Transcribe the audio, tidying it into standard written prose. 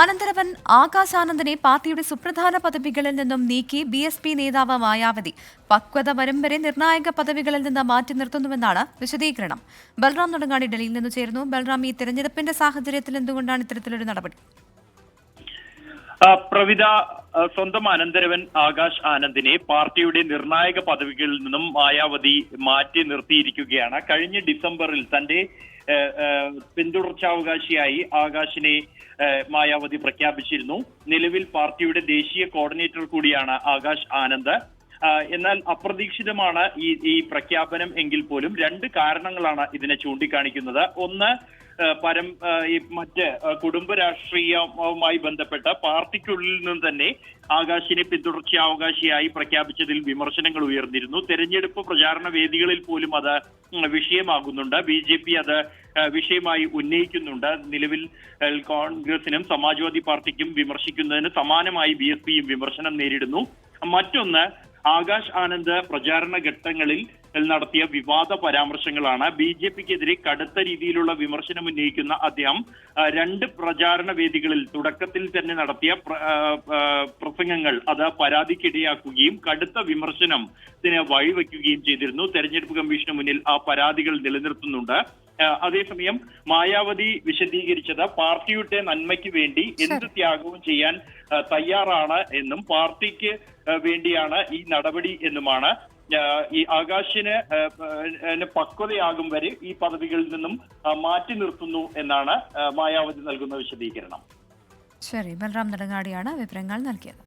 അനന്തരവൻ ആകാശ് ആനന്ദിനെ പാർട്ടിയുടെ സുപ്രധാന പദവികളിൽ നിന്നും നീക്കി BSP നേതാവ് മായാവതി പക്വത വരും വരെ നിർണായക പദവികളിൽ നിന്ന് മാറ്റി നിർത്തുന്നുവെന്നാണ് വിശദീകരണം. ബൽറാം നെടുങ്ങാടി ഡൽഹിയിൽ നിന്ന് ചേരുന്നു. ബൽറാം, ഈ തെരഞ്ഞെടുപ്പിന്റെ സാഹചര്യത്തിൽ എന്തുകൊണ്ടാണ് ഇത്തരത്തിലൊരു നടപടി? പ്രവിത, സ്വന്തം അനന്തരവൻ ആകാശ് ആനന്ദിനെ പാർട്ടിയുടെ നിർണായക പദവികളിൽ നിന്നും മായാവതി മാറ്റി നിർത്തിയിരിക്കുകയാണ്. കഴിഞ്ഞ ഡിസംബറിൽ തന്റെ പിന്തുടർച്ചാവകാശിയായി ആകാശിനെ മായാവതി പ്രഖ്യാപിച്ചിരുന്നു. നിലവിൽ പാർട്ടിയുടെ ദേശീയ കോർഡിനേറ്റർ കൂടിയാണ് ആകാശ് ആനന്ദ്. എന്നാൽ അപ്രതീക്ഷിതമാണ് ഈ പ്രഖ്യാപനം എങ്കിൽ പോലും രണ്ട് കാരണങ്ങളാണ് ഇതിനെ ചൂണ്ടിക്കാണിക്കുന്നത്. ഒന്ന്, മറ്റ് കുടുംബ രാഷ്ട്രീയവുമായി ബന്ധപ്പെട്ട പാർട്ടിക്കുള്ളിൽ നിന്ന് തന്നെ ആകാശിനെ പിന്തുടർച്ചാവകാശിയായി പ്രഖ്യാപിച്ചതിൽ വിമർശനങ്ങൾ ഉയർന്നിരുന്നു. തെരഞ്ഞെടുപ്പ് പ്രചാരണ വേദികളിൽ പോലും അത് വിഷയമാകുന്നുണ്ട്. BJP അത് വിഷയമായി ഉന്നയിക്കുന്നുണ്ട്. നിലവിൽ കോൺഗ്രസിനും സമാജ്വാദി പാർട്ടിക്കും വിമർശിക്കുന്നതിന് സമാനമായി BSPയും വിമർശനം നേരിടുന്നു. മറ്റൊന്ന്, ആകാശ് ആനന്ദ് പ്രചാരണ ഘട്ടങ്ങളിൽ നടത്തിയ വിവാദ പരാമർശങ്ങളാണ്. BJPക്കെതിരെ കടുത്ത രീതിയിലുള്ള വിമർശനം ഉന്നയിക്കുന്ന അദ്ദേഹം രണ്ട് പ്രചാരണ വേദികളിൽ തുടക്കത്തിൽ തന്നെ നടത്തിയ പ്രസംഗങ്ങൾ അത് പരാതിക്കിടയാക്കുകയും കടുത്ത വിമർശനത്തിന് വഴിവെക്കുകയും ചെയ്തിരുന്നു. തെരഞ്ഞെടുപ്പ് കമ്മീഷന് മുന്നിൽ ആ പരാതികൾ നിലനിർത്തുന്നുണ്ട്. അതേസമയം മായാവതി വിശദീകരിച്ചത് പാർട്ടിയുടെ നന്മയ്ക്ക് വേണ്ടി എന്ത് ത്യാഗവും ചെയ്യാൻ തയ്യാറാണ് എന്നും പാർട്ടിക്ക് വേണ്ടിയാണ് ഈ നടപടി എന്നുമാണ്. ഈ ആകാശിന് പക്വതയാകും വരെ ഈ പദവികളിൽ നിന്നും മാറ്റി നിർത്തുന്നു എന്നാണ് മായാവതി നൽകുന്ന വിശദീകരണം. ശരി, ബൽറാം നെടുങ്ങാടിയാണ് വിവരങ്ങൾ നൽകിയത്.